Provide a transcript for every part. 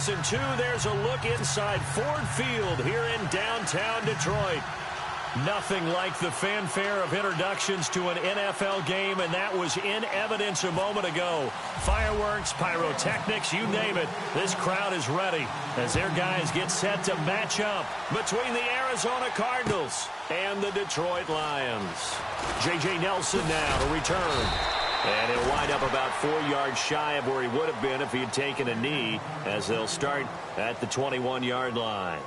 2002, there's a look inside Ford Field here in downtown Detroit. Nothing like the fanfare of introductions to an NFL game, and that was in evidence a moment ago. Fireworks, pyrotechnics, you name it. This crowd is ready as their guys get set to match up between the Arizona Cardinals and the Detroit Lions. J.J. Nelson now to return. And he'll wind up about 4 yards shy of where he would have been if he had taken a knee, as they'll start at the 21-yard line.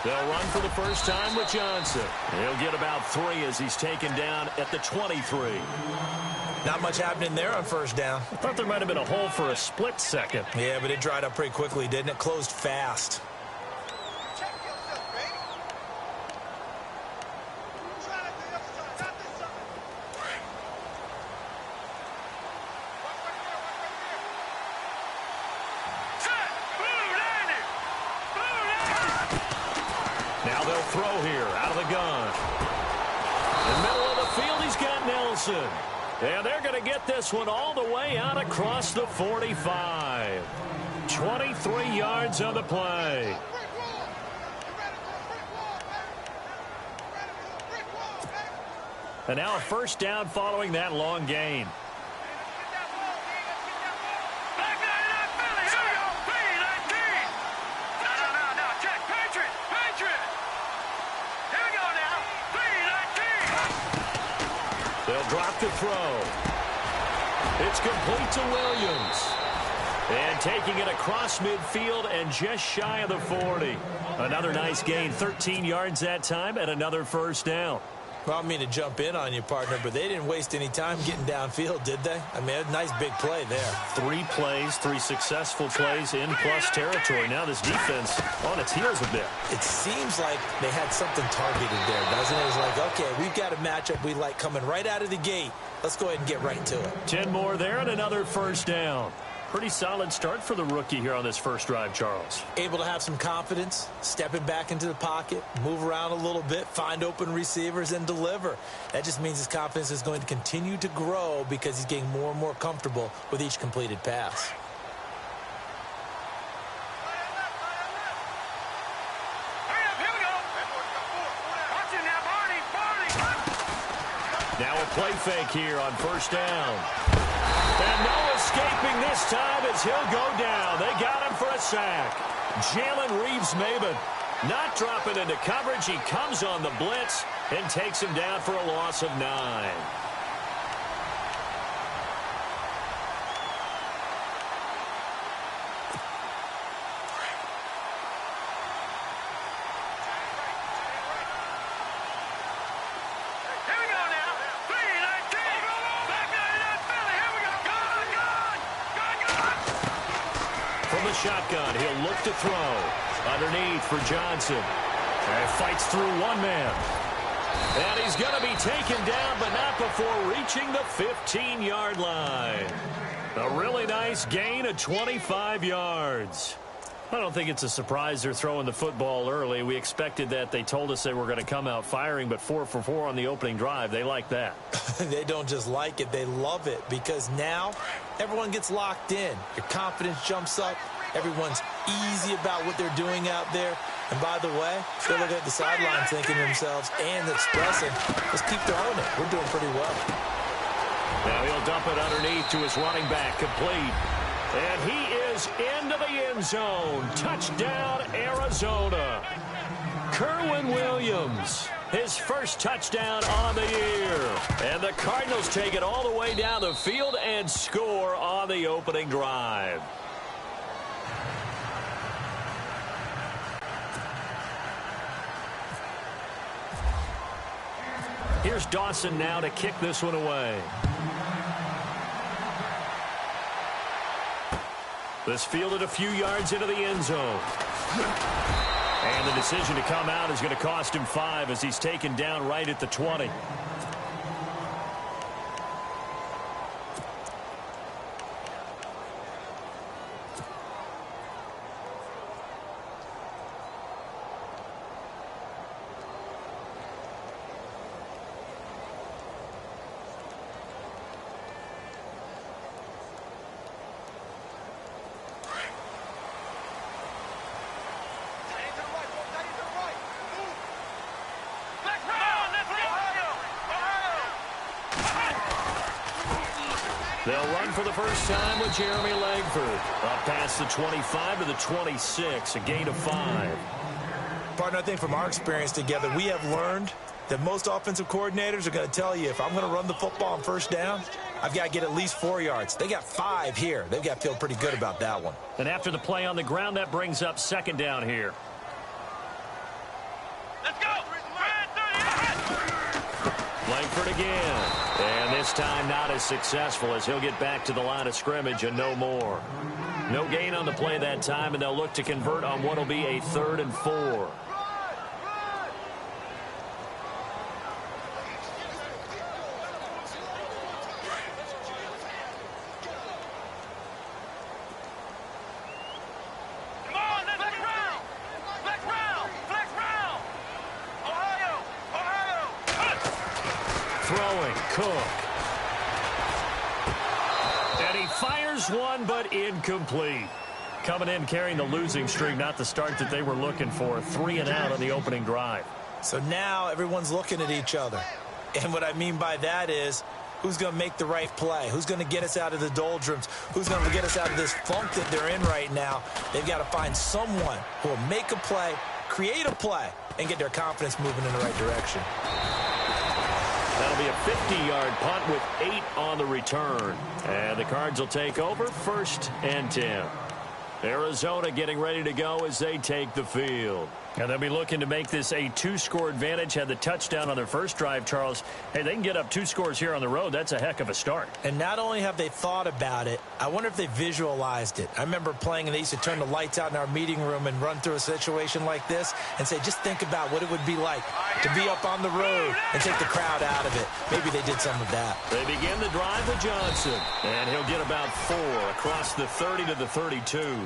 They'll run for the first time with Johnson. He'll get about 3 as he's taken down at the 23. Not much happening there on first down. I thought there might have been a hole for a split second. Yeah, but it dried up pretty quickly, didn't it? Closed fast. Now they'll throw here out of the gun. In the middle of the field, he's got Nelson. And they're going to get this one all the way out across the 45. 23 yards on the play. And now a first down following that long gain. They'll drop to throw. It's complete to Williams. And taking it across midfield and just shy of the 40. Another nice gain, 13 yards that time, and another first down. Well, I don't mean to jump in on you, partner, but they didn't waste any time getting downfield, did they? I mean, a nice big play there. 3 plays, 3 successful plays in plus territory. Now this defense on its heels a bit. It seems like they had something targeted there, doesn't it? It's like, okay, we've got a matchup we like coming right out of the gate. Let's go ahead and get right to it. 10 more there and another first down. Pretty solid start for the rookie here on this first drive, Charles. Able to have some confidence, stepping back into the pocket, move around a little bit, find open receivers, and deliver. That just means his confidence is going to continue to grow because he's getting more and more comfortable with each completed pass. Now a play fake here on first down. And no escaping this time as he'll go down. They got him for a sack. Jalen Reeves-Maybin not dropping into coverage. He comes on the blitz and takes him down for a loss of 9. Shotgun. He'll look to throw. Underneath for Johnson. And fights through one man. And he's going to be taken down, but not before reaching the 15-yard line. A really nice gain of 25 yards. I don't think it's a surprise they're throwing the football early. We expected that. They told us they were going to come out firing, but 4 for 4 on the opening drive. They like that. They don't just like it. They love it because now everyone gets locked in. Your confidence jumps up. Everyone's easy about what they're doing out there. And by the way, they're looking at the sidelines thinking to themselves and expressing, let's keep throwing it. We're doing pretty well. Now he'll dump it underneath to his running back, complete. And he is into the end zone. Touchdown, Arizona. Kerwin Williams, his first touchdown on the year. And the Cardinals take it all the way down the field and score on the opening drive. Here's Dawson now to kick this one away. This fielded a few yards into the end zone. And the decision to come out is going to cost him 5 as he's taken down right at the 20. They'll run for the first time with Jeremy Langford. Up past the 25 to the 26, a gain of 5. Partner, I think from our experience together, we have learned that most offensive coordinators are going to tell you, if I'm going to run the football on first down, I've got to get at least 4 yards. They got 5 here. They've got to feel pretty good about that one. And after the play on the ground, that brings up second down here. Let's go! Langford again. And this time not as successful as he'll get back to the line of scrimmage and no more. No gain on the play that time, and they'll look to convert on what will be a 3rd and 4. Throwing, Cook. And he fires one, but incomplete. Coming in carrying the losing streak, not the start that they were looking for. 3 and out on the opening drive. So now everyone's looking at each other. And what I mean by that is, who's going to make the right play? Who's going to get us out of the doldrums? Who's going to get us out of this funk that they're in right now? They've got to find someone who will make a play, create a play, and get their confidence moving in the right direction. That'll be a 50-yard punt with 8 on the return. And the Cards will take over 1st and 10. Arizona getting ready to go as they take the field. And they'll be looking to make this a 2-score advantage. Had the touchdown on their first drive, Charles. Hey, they can get up 2 scores here on the road. That's a heck of a start. And not only have they thought about it, I wonder if they visualized it. I remember playing, and they used to turn the lights out in our meeting room and run through a situation like this and say, just think about what it would be like to be up on the road and take the crowd out of it. Maybe they did some of that. They begin the drive with Johnson, and he'll get about 4 across the 30 to the 32.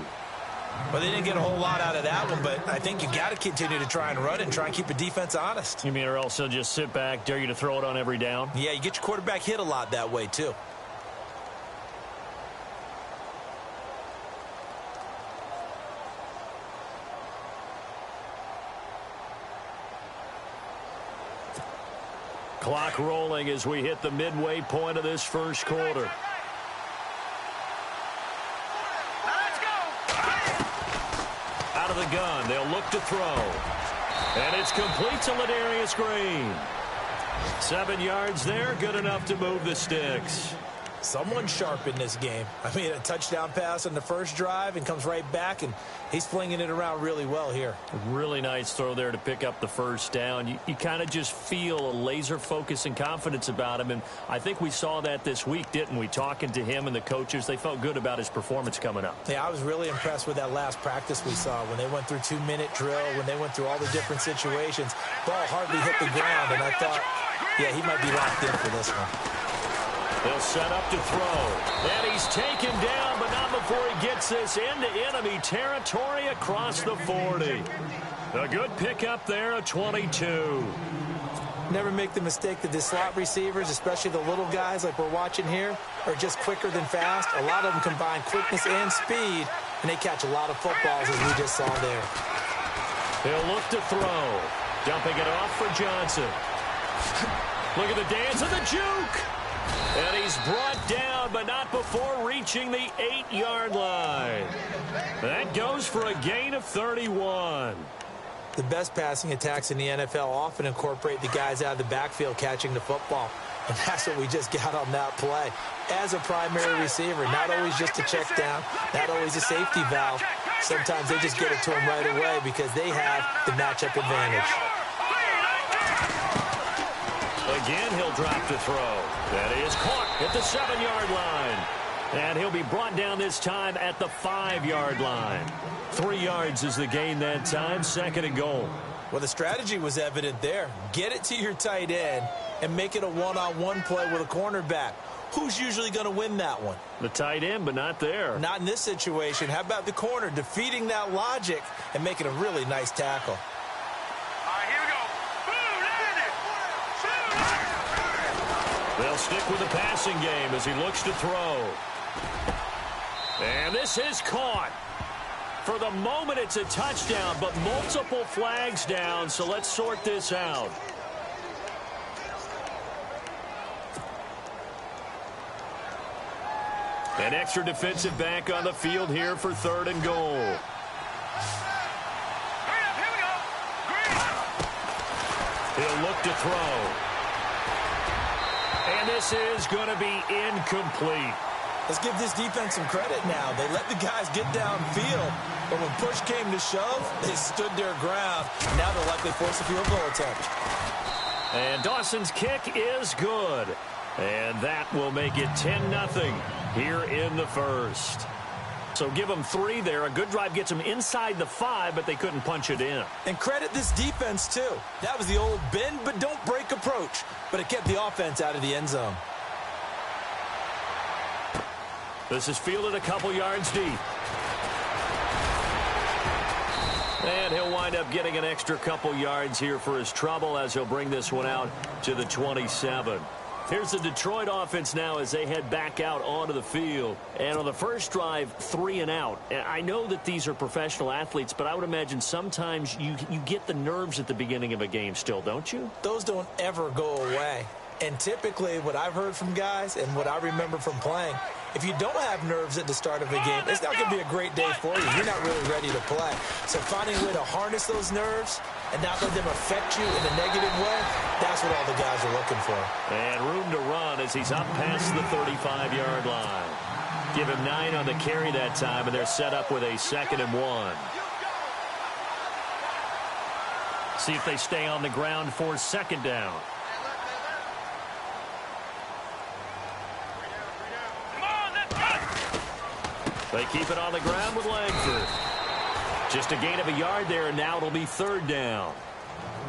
Well, they didn't get a whole lot out of that one, but I think you got to continue to try and run and try and keep the defense honest. You mean, or else they'll just sit back, dare you to throw it on every down? Yeah, you get your quarterback hit a lot that way, too. Clock rolling as we hit the midway point of this first quarter. Out of the gun, they'll look to throw. And it's complete to Ladarius Green. 7 yards there, good enough to move the sticks. Someone's sharp in this game. I mean, a touchdown pass on the first drive and comes right back, and he's flinging it around really well here. A really nice throw there to pick up the first down. You kind of just feel a laser focus and confidence about him, and I think we saw that this week, didn't we? Talking to him and the coaches, they felt good about his performance coming up. Yeah, I was really impressed with that last practice we saw when they went through 2-minute drill, when they went through all the different situations. Ball hardly hit the ground, and I thought, yeah, he might be locked in for this one. They'll set up to throw. And he's taken down, but not before he gets this into enemy territory across the 40. A good pickup there, a 22. Never make the mistake that the slot receivers, especially the little guys like we're watching here, are just quicker than fast. A lot of them combine quickness and speed, and they catch a lot of footballs, as we just saw there. He'll look to throw. Dumping it off for Johnson. Look at the dance of the juke. And he's brought down, but not before reaching the 8-yard line. That goes for a gain of 31. The best passing attacks in the NFL often incorporate the guys out of the backfield catching the football. And that's what we just got on that play. As a primary receiver, not always just a check down, not always a safety valve. Sometimes they just get it to him right away because they have the matchup advantage. again, he'll drop to throw. That is caught at the 7-yard line. And he'll be brought down this time at the 5-yard line. 3 yards is the gain that time, 2nd and goal. Well, the strategy was evident there. Get it to your tight end and make it a one-on-one play with a cornerback. Who's usually going to win that one? The tight end, but not there. Not in this situation. How about the corner defeating that logic and making a really nice tackle? All right, here we go. Boom, They'll stick with the passing game as he looks to throw. And this is caught. For the moment, it's a touchdown, but multiple flags down, so let's sort this out. An extra defensive back on the field here for 3rd and goal. Hurry up, here we go. Green. He'll look to throw. And this is going to be incomplete. Let's give this defense some credit now. They let the guys get downfield, but when push came to shove, they stood their ground. Now they'll likely force a field goal attempt. And Dawson's kick is good. And that will make it 10-0 here in the first. So give them 3 there. A good drive gets them inside the 5, but they couldn't punch it in. And credit this defense, too. That was the old bend but don't break approach, but it kept the offense out of the end zone. This is fielded a couple yards deep. And he'll wind up getting an extra couple yards here for his trouble as he'll bring this one out to the 27. Here's the Detroit offense now as they head back out onto the field. And on the first drive, 3 and out. I know that these are professional athletes, but I would imagine sometimes you get the nerves at the beginning of a game still, don't you? Those don't ever go away. And typically what I've heard from guys and what I remember from playing, if you don't have nerves at the start of a game, it's not going to be a great day for you. You're not really ready to play. So finding a way to harness those nerves and not let them affect you in a negative way, that's what all the guys are looking for. And room to run as he's up past the 35-yard line. Give him 9 on the carry that time, and they're set up with a 2nd and 1. See if they stay on the ground for 2nd down. They keep it on the ground with Langford. Just a gain of a yard there, and now it'll be 3rd down.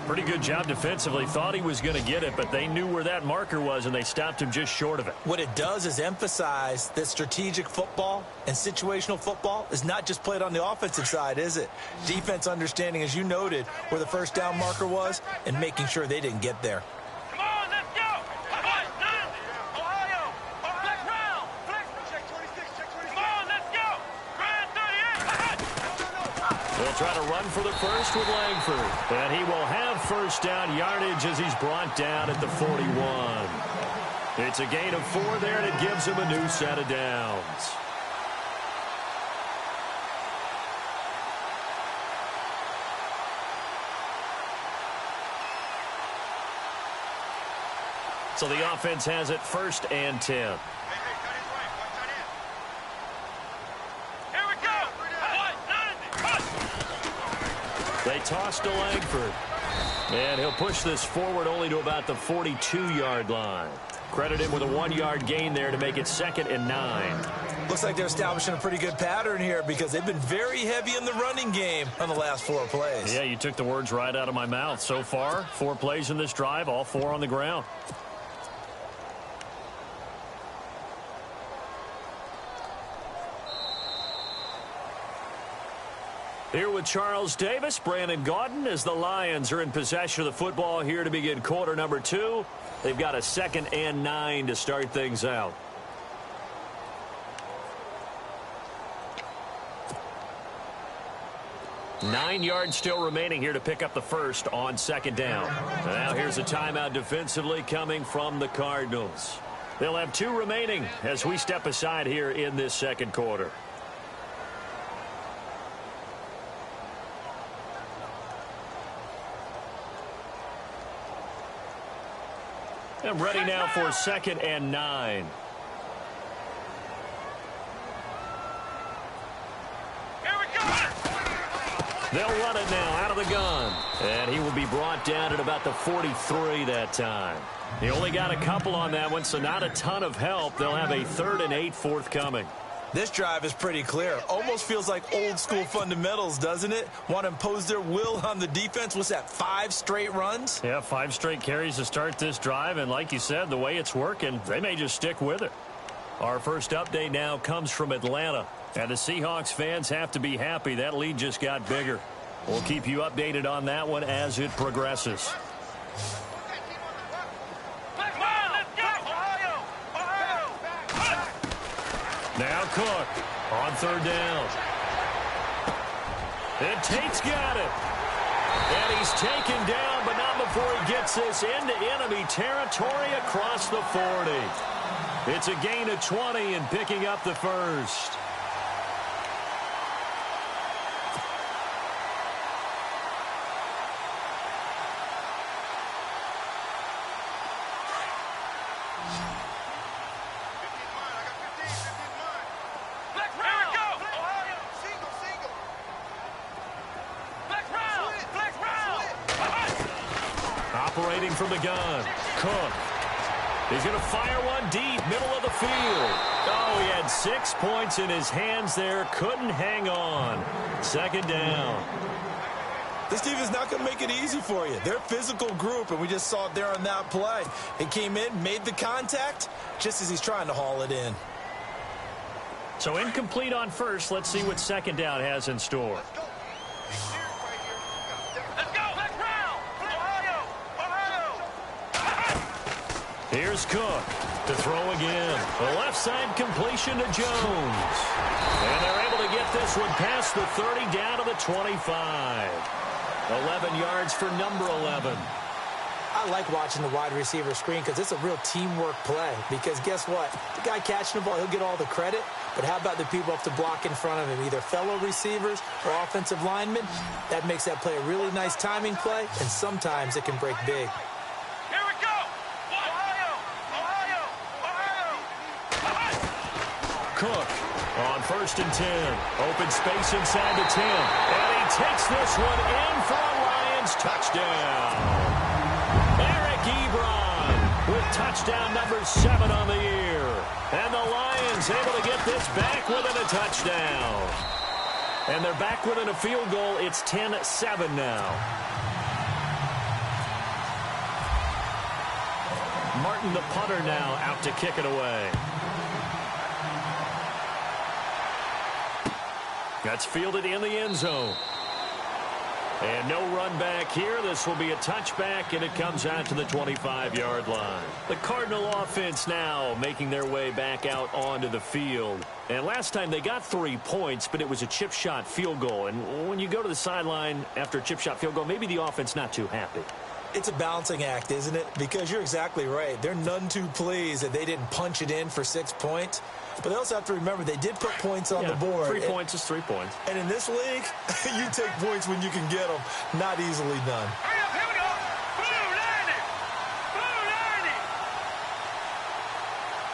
Pretty good job defensively. Thought he was going to get it, but they knew where that marker was, and they stopped him just short of it. What it does is emphasize that strategic football and situational football is not just played on the offensive side, is it? Defense understanding, as you noted, where the 1st down marker was and making sure they didn't get there. They'll try to run for the first with Langford. And he will have 1st down yardage as he's brought down at the 41. It's a gain of 4 there, and it gives him a new set of downs. So the offense has it 1st and 10. They toss to Langford. And he'll push this forward only to about the 42-yard line. Credit him with a 1-yard gain there to make it 2nd and 9. Looks like they're establishing a pretty good pattern here because they've been very heavy in the running game on the last 4 plays. Yeah, you took the words right out of my mouth. So far, 4 plays in this drive, all 4 on the ground. Here with Charles Davis, Brandon Gaudin, as the Lions are in possession of the football here to begin quarter number 2. They've got a 2nd and 9 to start things out. Nine yards still remaining here to pick up the first on 2nd down. Now here's a timeout defensively coming from the Cardinals. They'll have 2 remaining as we step aside here in this 2nd quarter. And ready now for 2nd and 9. They'll run it now out of the gun. And he will be brought down at about the 43 that time. He only got a couple on that one, so not a ton of help. They'll have a 3rd and 8 forthcoming. This drive is pretty clear. Almost feels like old school fundamentals, doesn't it? Want to impose their will on the defense. What's that, 5 straight runs? Yeah, 5 straight carries to start this drive. And like you said, the way it's working, they may just stick with it. Our first update now comes from Atlanta. And the Seahawks fans have to be happy. That lead just got bigger. We'll keep you updated on that one as it progresses. Now Cook on 3rd down. And Tate's got it. And he's taken down, but not before he gets this into enemy territory across the 40. It's a gain of 20 and picking up the first. Operating from the gun, Cook. He's going to fire one deep, middle of the field. Oh, he had 6 points in his hands there. Couldn't hang on. 2nd down. This defense is not going to make it easy for you. They're a physical group, and we just saw it there on that play. He came in, made the contact, just as he's trying to haul it in. So incomplete on first. Let's see what 2nd down has in store. Here's Cook to throw again. The left side completion to Jones. And they're able to get this one past the 30 down to the 25. 11 yards for number 11. I like watching the wide receiver screen because it's a real teamwork play. Because guess what? The guy catching the ball, he'll get all the credit. But how about the people up to block in front of him, either fellow receivers or offensive linemen? That makes that play a really nice timing play, and sometimes it can break big. Cook on 1st and 10. Open space inside the 10. And he takes this one in for a Lions touchdown. Eric Ebron with touchdown number 7 on the year. And the Lions able to get this back within a touchdown. And they're back within a field goal. It's 10-7 now. Martin, the punter, now out to kick it away. That's fielded in the end zone. And no run back here. This will be a touchback, and it comes out to the 25-yard line. The Cardinal offense now making their way back out onto the field. And last time they got 3 points, but it was a chip shot field goal. And when you go to the sideline after a chip shot field goal, maybe the offense not too happy. It's a balancing act, isn't it? Because you're exactly right. They're none too pleased that they didn't punch it in for 6 points. But they also have to remember they did put points on the board. 3 points is 3 points. And in this league, you take points when you can get them. Not easily done. Here we go. Blue landing. Blue landing.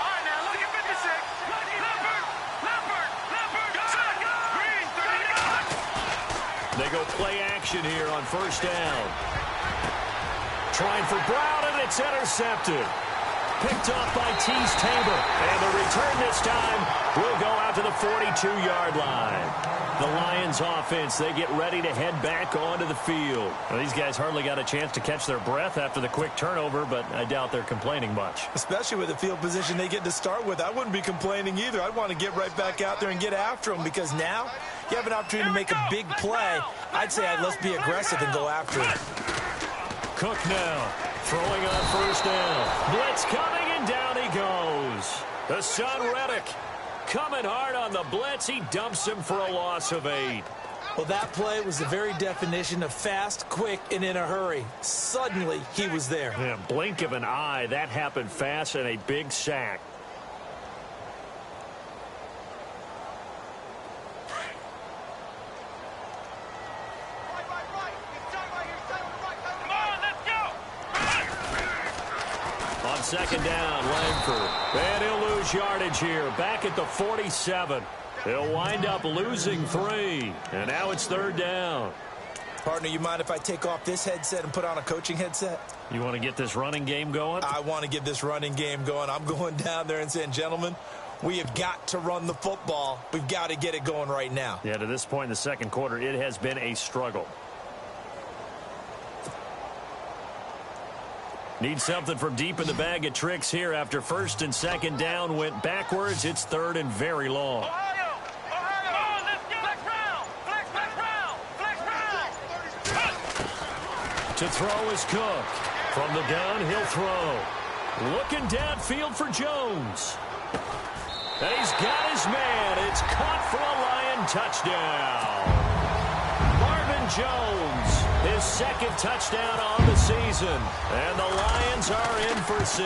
All right, now look at 56. Leopard. Green. They go play action here on 1st down. Trying for Brown, and it's intercepted. Picked off by Tease Tabor. And the return this time will go out to the 42-yard line. The Lions offense, they get ready to head back onto the field. Well, these guys hardly got a chance to catch their breath after the quick turnover, but I doubt they're complaining much. Especially with the field position they get to start with. I wouldn't be complaining either. I'd want to get right back out there and get after them, because now you have an opportunity to make a big play. I'd say let's be aggressive and go after it. Cook now throwing on 1st down. Blitz coming, and down he goes. The son Reddick coming hard on the blitz. He dumps him for a loss of 8. Well, that play was the very definition of fast, quick, and in a hurry. Suddenly, he was there. Yeah, blink of an eye. That happened fast, and a big sack. On 2nd down, Langford. And he'll lose yardage here. Back at the 47. He'll wind up losing 3. And now it's 3rd down. Partner, you mind if I take off this headset and put on a coaching headset? You want to get this running game going? I want to get this running game going. I'm going down there and saying, gentlemen, we have got to run the football. We've got to get it going right now. Yeah, to this point in the second quarter, it has been a struggle. Need something from deep in the bag of tricks here after first and second down went backwards. It's third and very long. To throw is Cook. From the gun, he'll throw. Looking downfield for Jones. And he's got his man. It's caught for a Lion touchdown. Marvin Jones, his second touchdown on the season. And the Lions are in for 6.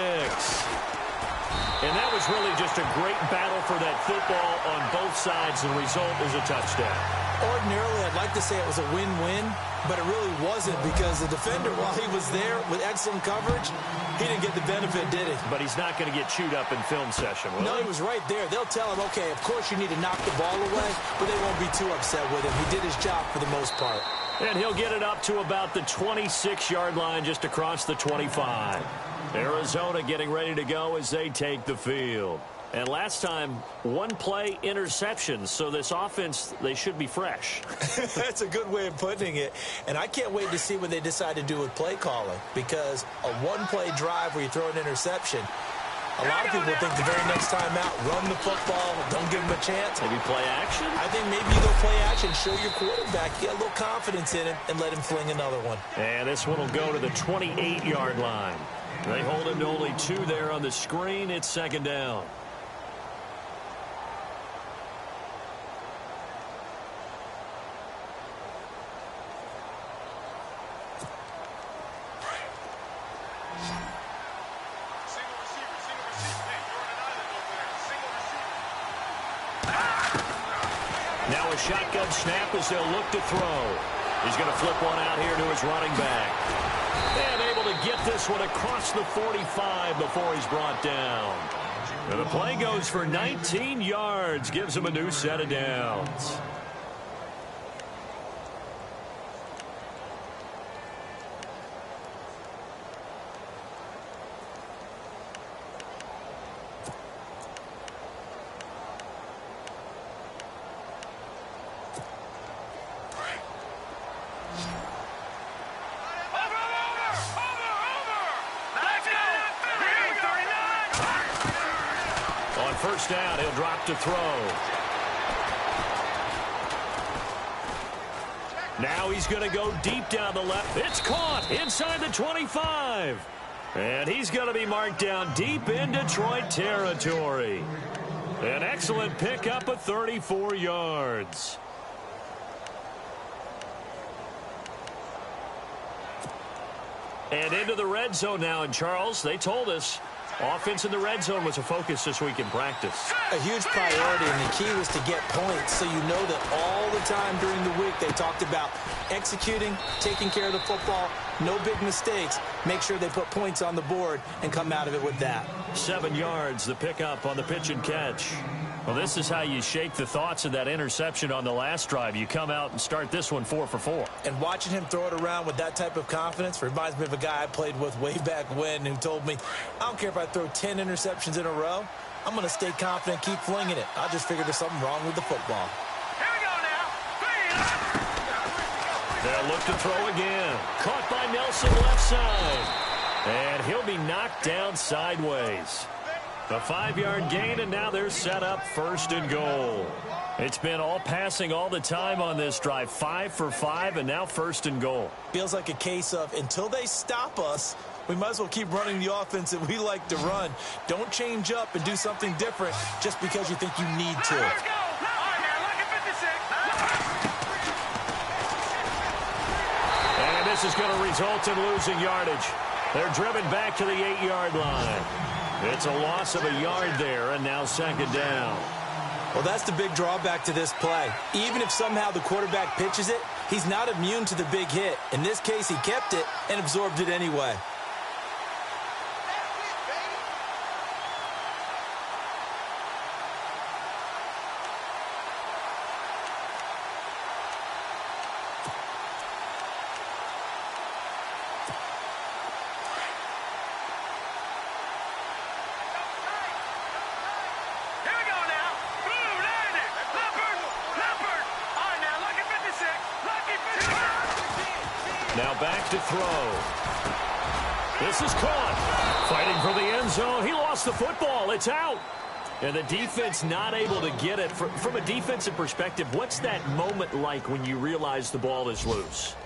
And that was really just a great battle for that football on both sides. The result is a touchdown. Ordinarily, I'd like to say it was a win-win, but it really wasn't because the defender, while he was there with excellent coverage, he didn't get the benefit, did he? But he's not going to get chewed up in film session, will No, he was right there. They'll tell him, okay, of course you need to knock the ball away, but they won't be too upset with him. He did his job for the most part. And he'll get it up to about the 26-yard line, just across the 25. Arizona getting ready to go as they take the field. And last time, one-play interceptions, so this offense, they should be fresh. That's a good way of putting it. And I can't wait to see what they decide to do with play calling, because a one-play drive where you throw an interception, a lot of people think the very next time out, run the football, don't give them a chance. Maybe play action? I think maybe you go play action, show your quarterback, get a little confidence in him, and let him fling another one. And this one will go to the 28-yard line. They hold him to only 2 there on the screen. It's second down. Now a shotgun snap as they'll look to throw. He's going to flip one out here to his running back. And able to get this one across the 45 before he's brought down. And the play goes for 19 yards. Gives him a new set of downs. First down, he'll drop to throw. Now he's going to go deep down the left. It's caught inside the 25. And he's going to be marked down deep in Detroit territory. An excellent pickup of 34 yards. And into the red zone now. And Charles, they told us offense in the red zone was a focus this week in practice. A huge priority, and the key was to get points, so you know that all the time during the week they talked about executing, taking care of the football, no big mistakes, make sure they put points on the board and come out of it with that. 7 yards, the pickup on the pitch and catch. Well, this is how you shake the thoughts of that interception on the last drive. You come out and start this one 4 for 4. And watching him throw it around with that type of confidence reminds me of a guy I played with way back when who told me, I don't care if I throw 10 interceptions in a row, I'm going to stay confident, keep flinging it. I just figured there's something wrong with the football. Here we go now. They'll look to throw again. Caught by Nelson left side. And he'll be knocked down sideways. A 5-yard gain, and now they're set up first and goal. It's been all passing all the time on this drive. 5 for 5, and now first and goal. Feels like a case of until they stop us, we might as well keep running the offense that we like to run. Don't change up and do something different just because you think you need to. Let's go. All right, now, look at 56. And this is going to result in losing yardage. They're driven back to the 8-yard line. It's a loss of a yard there, and now second down. Well, that's the big drawback to this play. Even if somehow the quarterback pitches it, he's not immune to the big hit. In this case, he kept it and absorbed it anyway. Now back to throw. This is caught. Fighting for the end zone. He lost the football. It's out. And the defense not able to get it. From a defensive perspective, what's that moment like when you realize the ball is loose?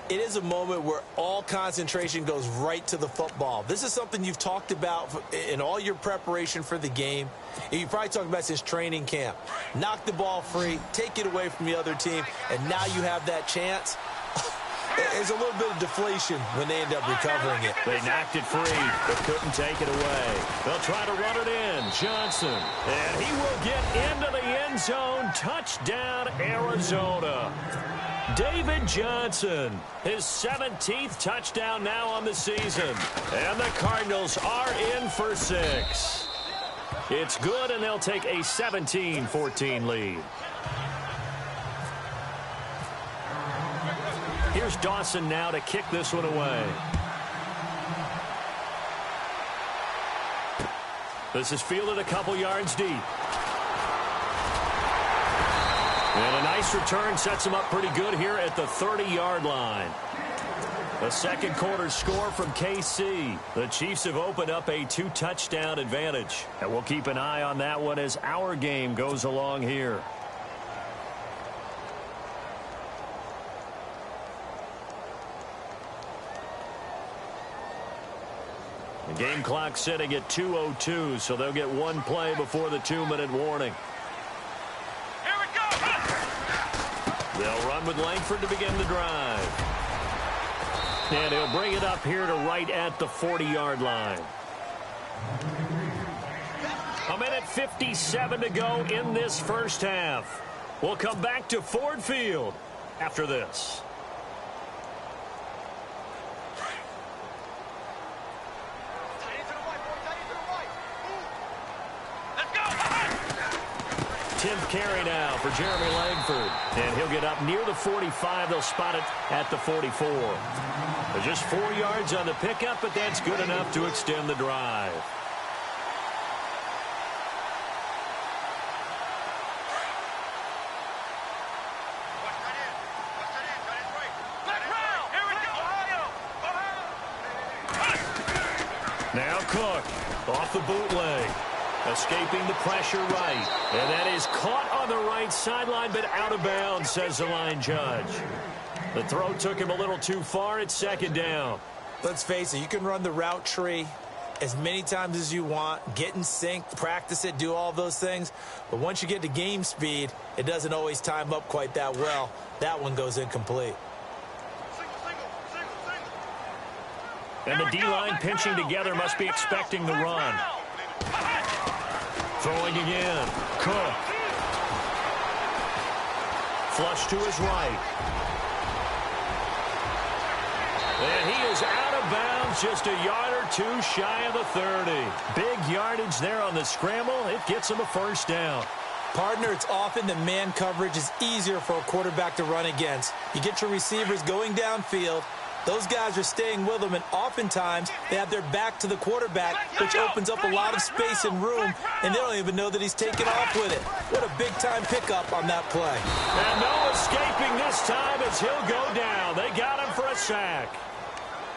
It is a moment where all concentration goes right to the football. This is something you've talked about in all your preparation for the game. You probably talked about since training camp. Knock the ball free, take it away from the other team, and now you have that chance. There's a little bit of deflation when they end up recovering it. They knocked it free, but couldn't take it away. They'll try to run it in. Johnson. And he will get into the end zone. Touchdown, Arizona. David Johnson, his 17th touchdown now on the season. And the Cardinals are in for 6. It's good, and they'll take a 17-14 lead. Here's Dawson now to kick this one away. This is fielded a couple yards deep. And a nice return sets him up pretty good here at the 30-yard line. The second quarter score from KC. The Chiefs have opened up a 2-touchdown advantage. And we'll keep an eye on that one as our game goes along here. The game clock sitting at 2:02, so they'll get one play before the 2-minute warning. Here we go. They'll run with Langford to begin the drive. And he'll bring it up here to right at the 40-yard line. A minute 57 to go in this first half. We'll come back to Ford Field after this. Let's go. 10th carry now for Jeremy Langford. And he'll get up near the 45. They'll spot it at the 44. There's just 4 yards on the pickup, but that's good enough to extend the drive. Now Cook off the bootleg. Escaping the pressure right. And that is caught on the right sideline, but out of bounds, says the line judge. The throw took him a little too far. It's second down. Let's face it, you can run the route tree as many times as you want, get in sync, practice it, do all those things. But once you get to game speed, it doesn't always time up quite that well. That one goes incomplete. And the D-line pinching together must be expecting the run. Throwing again. Cook. Flush to his right. And he is out of bounds, just a yard or two shy of the 30. Big yardage there on the scramble. It gets him a first down. Partner, it's often that man coverage is easier for a quarterback to run against. You get your receivers going downfield. Those guys are staying with them, and oftentimes they have their back to the quarterback, which opens up a lot of space and room, and they don't even know that he's taking off with it. What a big-time pickup on that play. And no escaping this time as he'll go down. They got him for a sack.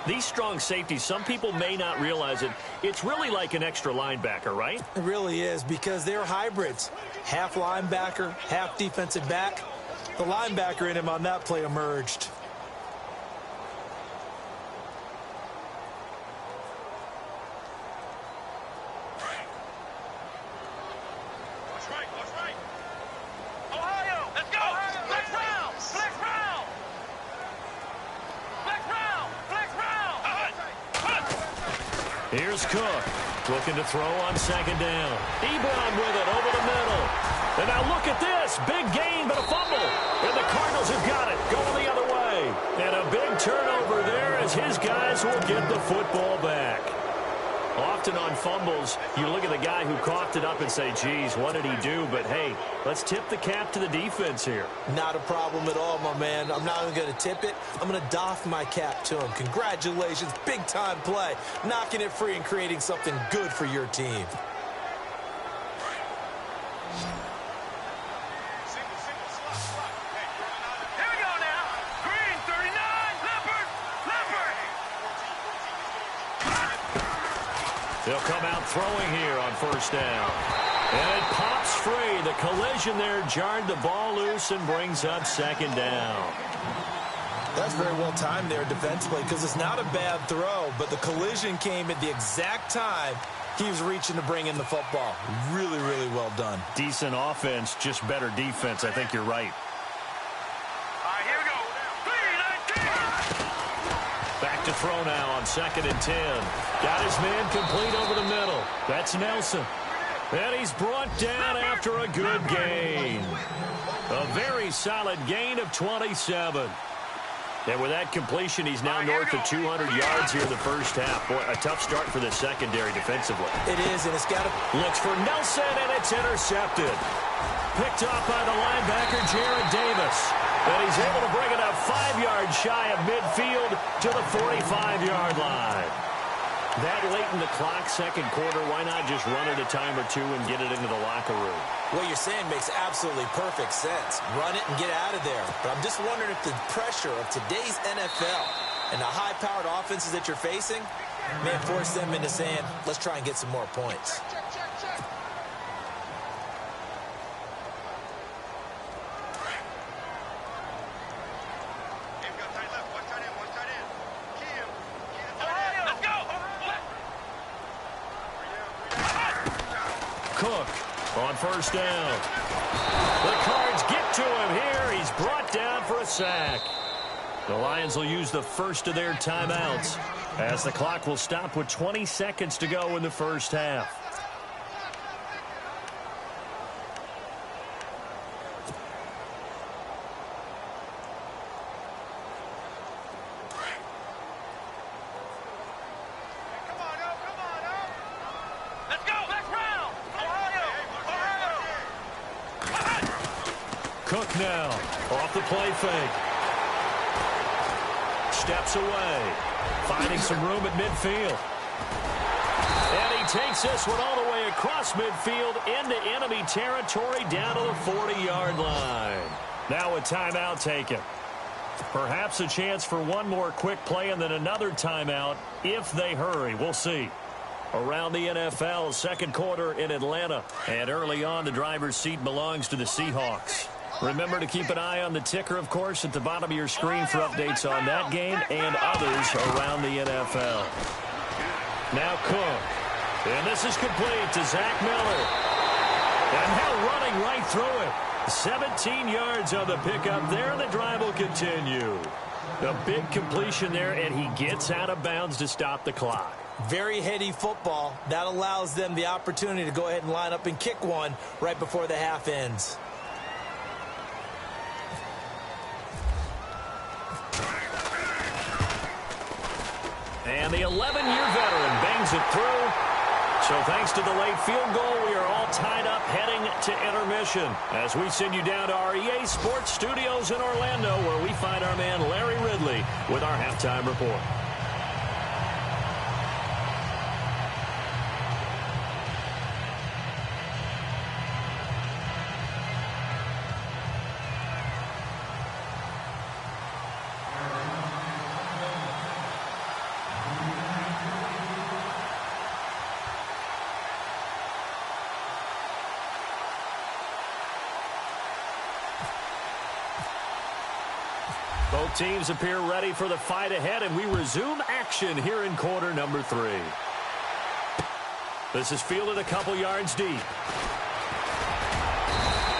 These strong safeties, some people may not realize it. It's really like an extra linebacker, right? It really is, because they're hybrids. Half linebacker, half defensive back. The linebacker in him on that play emerged. Here's Cook, looking to throw on second down. Ebron with it over the middle. And now look at this. Big gain, but a fumble. And the Cardinals have got it, going the other way. And a big turnover there as his guys will get the football back. Often on fumbles, you look at the guy who coughed it up and say, geez, what did he do? But, hey, let's tip the cap to the defense here. Not a problem at all, my man. I'm not even going to tip it. I'm going to doff my cap to him. Congratulations. Big-time play. Knocking it free and creating something good for your team. Here we go now. Green, 39, Leopard. They'll come out throwing here on first down. And it pops free. The collision there jarred the ball loose and brings up second down. That's very well timed there defensively because it's not a bad throw, but the collision came at the exact time he was reaching to bring in the football. Really, really well done. Decent offense, just better defense. I think you're right. All right, here we go. 3-19. Back to throw now on 2nd and 10. Got his man complete over the middle. That's Nelson. And he's brought down after a good gain. A very solid gain of 27. And with that completion, he's now north of 200 yards here in the first half. Boy, a tough start for the secondary defensively. It is, and it's got to... Looks for Nelson, and it's intercepted. Picked off by the linebacker, Jared Davis. And he's able to bring it up 5 yards shy of midfield to the 45-yard line. That late in the clock, second quarter, why not just run it a time or two and get it into the locker room? What you're saying makes absolutely perfect sense. Run it and get out of there. But I'm just wondering if the pressure of today's NFL and the high-powered offenses that you're facing may force them into saying, let's try and get some more points. Cook on first down. The Cards get to him here. He's brought down for a sack. The Lions will use the first of their timeouts as the clock will stop with 20 seconds to go in the first half. Cook now off the play fake. Steps away. Finding some room at midfield. And he takes this one all the way across midfield into enemy territory down to the 40-yard line. Now a timeout taken. Perhaps a chance for one more quick play and then another timeout if they hurry. We'll see. Around the NFL, second quarter in Atlanta. And early on, the driver's seat belongs to the Seahawks. Remember to keep an eye on the ticker, of course, at the bottom of your screen for updates on that game and others around the NFL. Now Cook. And this is complete to Zach Miller. And now running right through it. 17 yards on the pickup there, and the drive will continue. A big completion there, and he gets out of bounds to stop the clock. Very heady football. That allows them the opportunity to go ahead and line up and kick one right before the half ends. And the 11-year veteran bangs it through. So thanks to the late field goal, we are all tied up heading to intermission as we send you down to our EA Sports Studios in Orlando, where we find our man Larry Ridley with our halftime report. Both teams appear ready for the fight ahead, and we resume action here in quarter number 3. This is fielded a couple yards deep.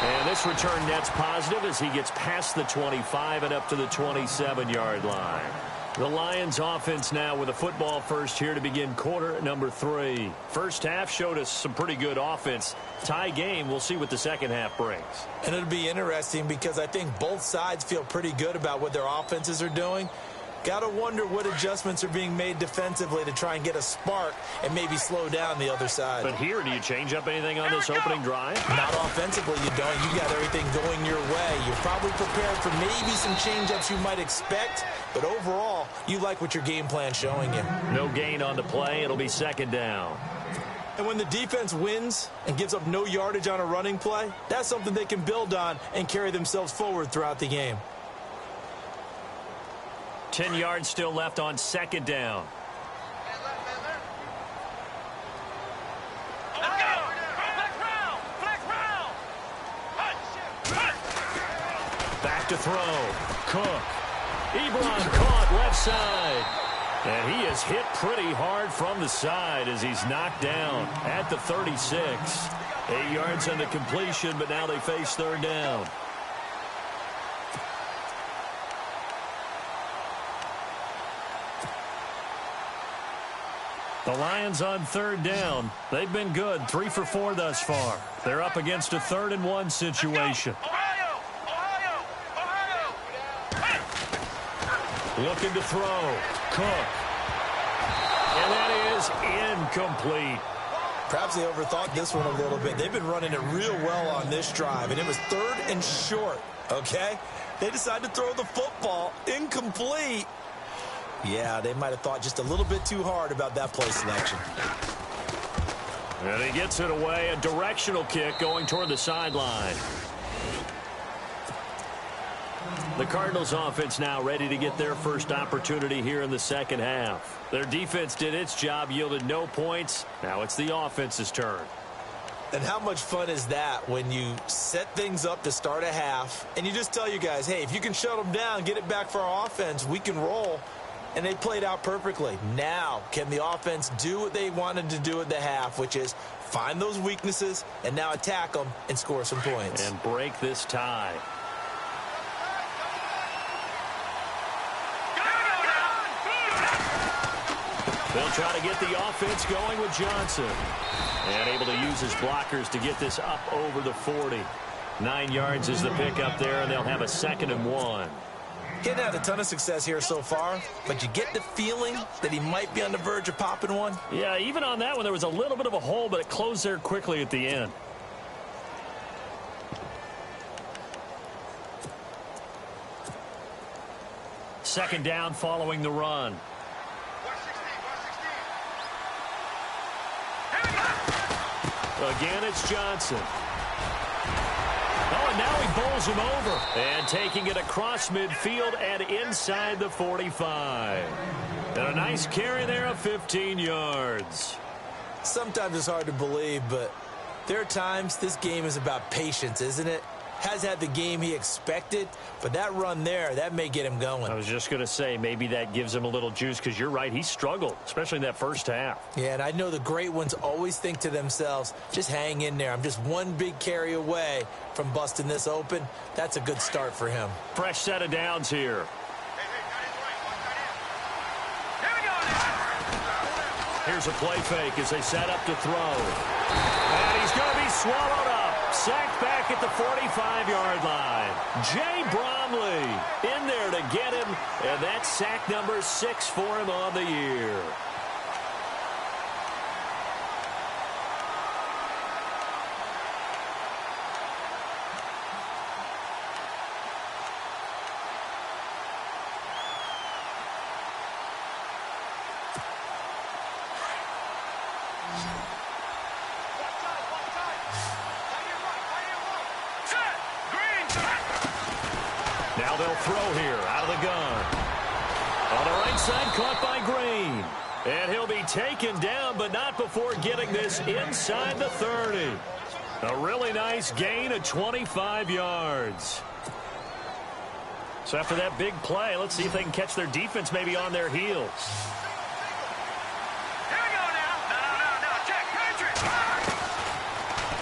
And this return net's positive as he gets past the 25 and up to the 27-yard line. The Lions offense now with a football first here to begin quarter number 3. First half showed us some pretty good offense. Tie game, we'll see what the second half brings. And it'll be interesting because I think both sides feel pretty good about what their offenses are doing. Got to wonder what adjustments are being made defensively to try and get a spark and maybe slow down the other side. But here, do you change up anything on this opening drive? Not offensively, you don't. You got everything going your way. You're probably prepared for maybe some change-ups you might expect, but overall, you like what your game plan's showing you. No gain on the play. It'll be second down. And when the defense wins and gives up no yardage on a running play, that's something they can build on and carry themselves forward throughout the game. 10 yards still left on second down. Back to throw. Cook. Ebron caught left side. And he is hit pretty hard from the side as he's knocked down at the 36. 8 yards on the completion, but now they face third down. The Lions on third down. They've been good, 3 for 4 thus far. They're up against a 3rd-and-1 situation. Looking to throw. Cook. And that is incomplete. Perhaps they overthought this one a little bit. They've been running it real well on this drive, and it was 3rd and short, okay? They decided to throw the football incomplete. Yeah, they might have thought just a little bit too hard about that play selection. And he gets it away, a directional kick going toward the sideline. The Cardinals offense now ready to get their first opportunity here in the second half. Their defense did its job, yielded no points. Now it's the offense's turn. And how much fun is that when you set things up to start a half and you just tell you guys, hey, if you can shut them down, get it back for our offense, we can roll. And they played out perfectly. Now, can the offense do what they wanted to do at the half, which is find those weaknesses and now attack them and score some points. And break this tie. They'll try to get the offense going with Johnson. And able to use his blockers to get this up over the 40. 9 yards is the pickup there, and they'll have a 2nd and 1. He hasn't had a ton of success here so far, but you get the feeling that he might be on the verge of popping one. Yeah, even on that one, there was a little bit of a hole, but it closed there quickly at the end. Second down following the run. Again, it's Johnson. Oh, and now he bowls him over. And taking it across midfield and inside the 45. And a nice carry there of 15 yards. Sometimes it's hard to believe, but there are times this game is about patience, isn't it? Has had the game he expected, but that run there, that may get him going. I was just going to say, maybe that gives him a little juice, because you're right, he struggled, especially in that first half. Yeah, and I know the great ones always think to themselves, just hang in there. I'm just one big carry away from busting this open. That's a good start for him. Fresh set of downs here. Here's a play fake as they set up to throw. And he's going to be swallowed up. Sacked back at the 45-yard line. Jay Bromley in there to get him. And that's sack number 6 for him on the year. Now they'll throw here out of the gun. On the right side, caught by Green. And he'll be taken down, but not before getting this inside the 30. A really nice gain of 25 yards. So after that big play, let's see if they can catch their defense maybe on their heels.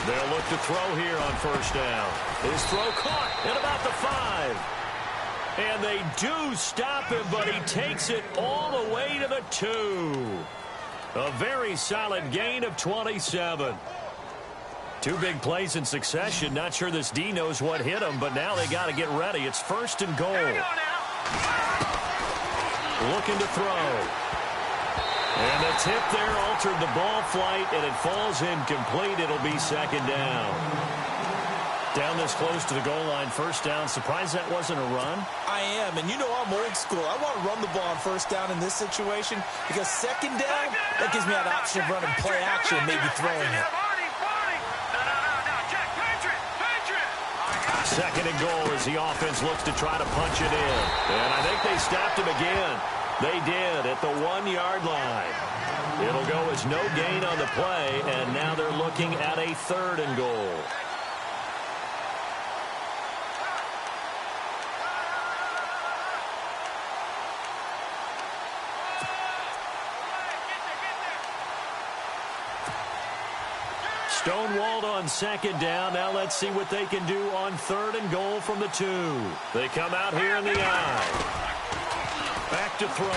They'll look to throw here on first down. His throw caught at about the 5. And they do stop him, but he takes it all the way to the 2. A very solid gain of 27. 2 big plays in succession. Not sure this D knows what hit him, but now they got to get ready. It's 1st and goal. Looking to throw. And the tip there altered the ball flight, and it falls incomplete. It'll be 2nd down. Down this close to the goal line, first down. Surprised that wasn't a run? I am, and you know I'm old school. I want to run the ball on first down in this situation because second down, that gives me that option of running play action and maybe throwing it. 2nd and goal as the offense looks to try to punch it in. And I think they stopped him again. They did at the 1-yard line. It'll go as no gain on the play, and now they're looking at a 3rd and goal. Stonewalled on second down. Now let's see what they can do on 3rd and goal from the 2. They come out here in the I. Back to throw.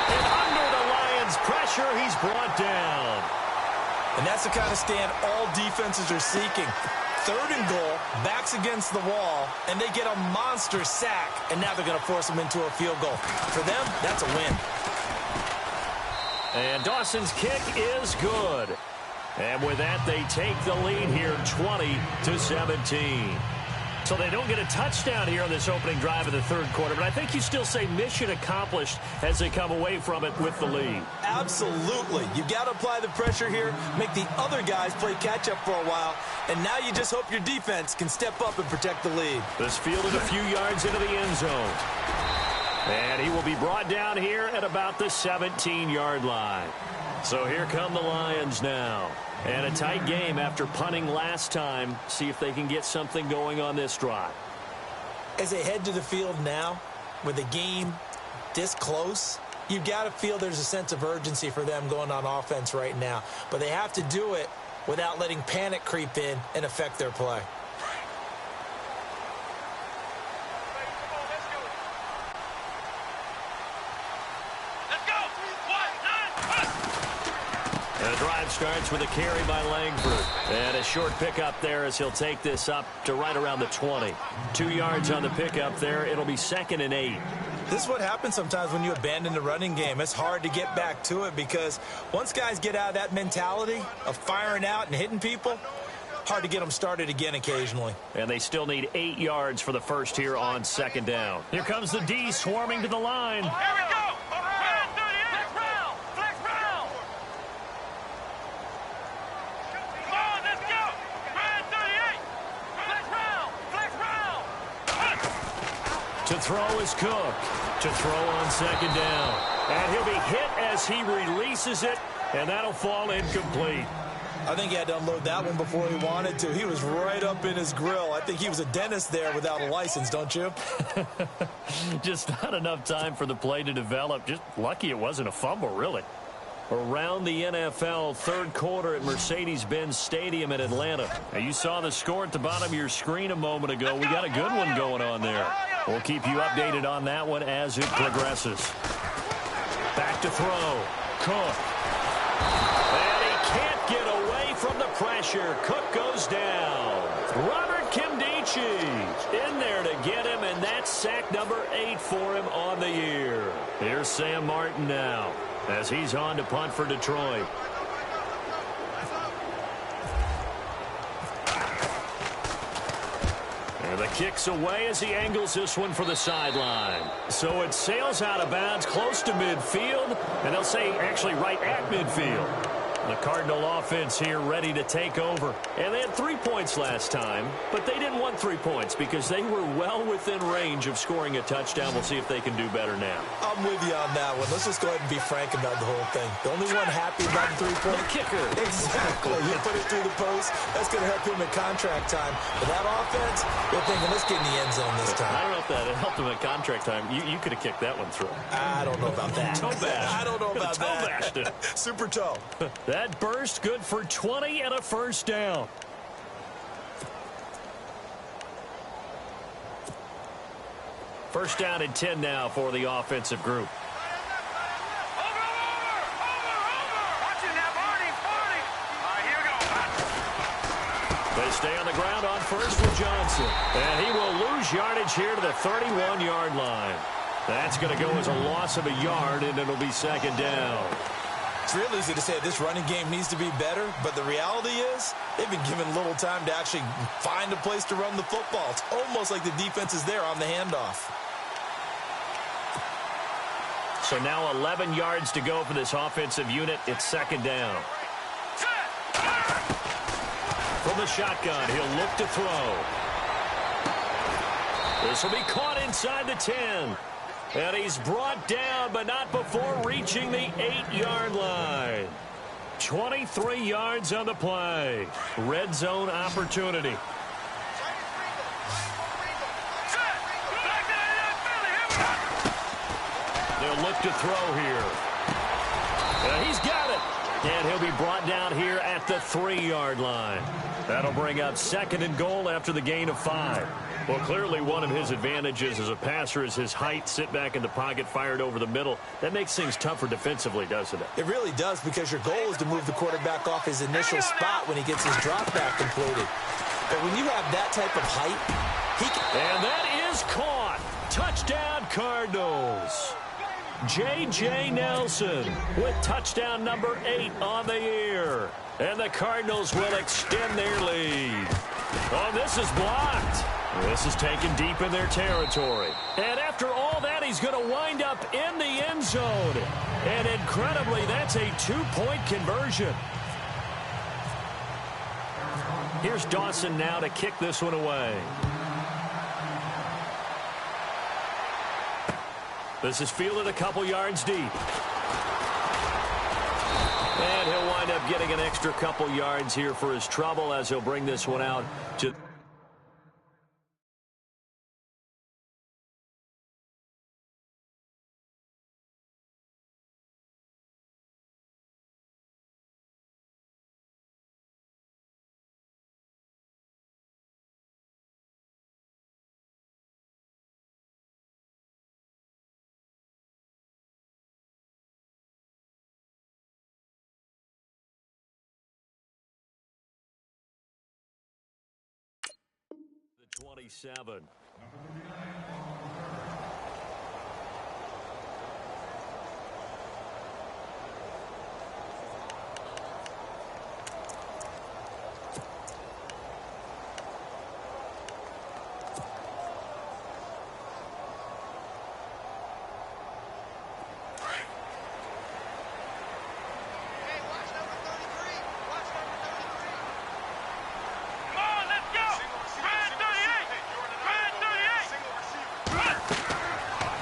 And under the Lions' pressure, he's brought down. And that's the kind of stand all defenses are seeking. 3rd and goal, backs against the wall, and they get a monster sack, and now they're going to force them into a field goal. For them, that's a win. And Dawson's kick is good. And with that, they take the lead here 20-17. So they don't get a touchdown here on this opening drive of the 3rd quarter, but I think you still say mission accomplished as they come away from it with the lead. Absolutely. You've got to apply the pressure here, make the other guys play catch-up for a while, and now you just hope your defense can step up and protect the lead. This fielded a few yards into the end zone. And he will be brought down here at about the 17-yard line. So here come the Lions now. And a tight game after punting last time. See if they can get something going on this drive. As they head to the field now, with the game this close, you've got to feel there's a sense of urgency for them going on offense right now. But they have to do it without letting panic creep in and affect their play. The drive starts with a carry by Langford. And a short pickup there as he'll take this up to right around the 20. 2 yards on the pickup there. It'll be 2nd and 8. This is what happens sometimes when you abandon the running game. It's hard to get back to it because once guys get out of that mentality of firing out and hitting people, hard to get them started again occasionally. And they still need 8 yards for the first here on 2nd down. Here comes the D swarming to the line. Here we go. Flex round. Flex round. Come on, let's go. Ryan 38. Flex round. Flex round. To throw is Cook. To throw on 2nd down. And he'll be hit as he releases it, and that'll fall incomplete. I think he had to unload that one before he wanted to. He was right up in his grill. I think he was a dentist there without a license, don't you? Just not enough time for the play to develop. Just lucky it wasn't a fumble, really. Around the NFL 3rd quarter at Mercedes-Benz Stadium in Atlanta. Now, you saw the score at the bottom of your screen a moment ago. We got a good one going on there. We'll keep you updated on that one as it progresses. Back to throw. Cook. And he can't get away from the pressure. Cook goes down. Robert Kimdichie in there to get him, and that's sack number 8 for him on the year. Here's Sam Martin now as he's on to punt for Detroit. And the kick's away as he angles this one for the sideline. So it sails out of bounds close to midfield, and they'll say actually right at midfield. The Cardinal offense here ready to take over. And they had 3 points last time, but they didn't want 3 points because they were well within range of scoring a touchdown. We'll see if they can do better now. I'm with you on that one. Let's just go ahead and be frank about the whole thing. The only one happy about the 3-point The kicker. Exactly. You put it through the post. That's going to help him in contract time. But that offense, they're thinking, let's get in the end zone this time. I don't know if that helped him at contract time. You could have kicked that one through. I don't know about that. Toe bash. I don't know about Toe that. bashed it. Super toe. That burst good for 20 and a first down. First down and 10 now for the offensive group. Over. Watch it now, Barney. All right, here we go. They stay on the ground on first with Johnson. And he will lose yardage here to the 31-yard line. That's going to go as a loss of a yard, and it'll be 2nd down. It's real easy to say this running game needs to be better, but the reality is they've been given little time to actually find a place to run the football. It's almost like the defense is there on the handoff. So now 11 yards to go for this offensive unit. It's 2nd down. From the shotgun, he'll look to throw. This will be caught inside the 10. And he's brought down, but not before reaching the 8-yard line. 23 yards on the play. Red zone opportunity. They'll look to throw here. And he's got it. And he'll be brought down here at the 3-yard line. That'll bring up 2nd and goal after the gain of 5. Well, clearly one of his advantages as a passer is his height. Sit back in the pocket, fired over the middle. That makes things tougher defensively, doesn't it? It really does, because your goal is to move the quarterback off his initial spot when he gets his drop back completed. But when you have that type of height, he can... And that is caught. Touchdown, Cardinals. J.J. Nelson with touchdown number 8 on the year. And the Cardinals will extend their lead. Oh, this is blocked. This is taken deep in their territory. And after all that, he's going to wind up in the end zone. And incredibly, that's a 2-point conversion. Here's Dawson now to kick this one away. This is fielded a couple yards deep. And he'll wind up getting an extra couple yards here for his trouble as he'll bring this one out to... the 27.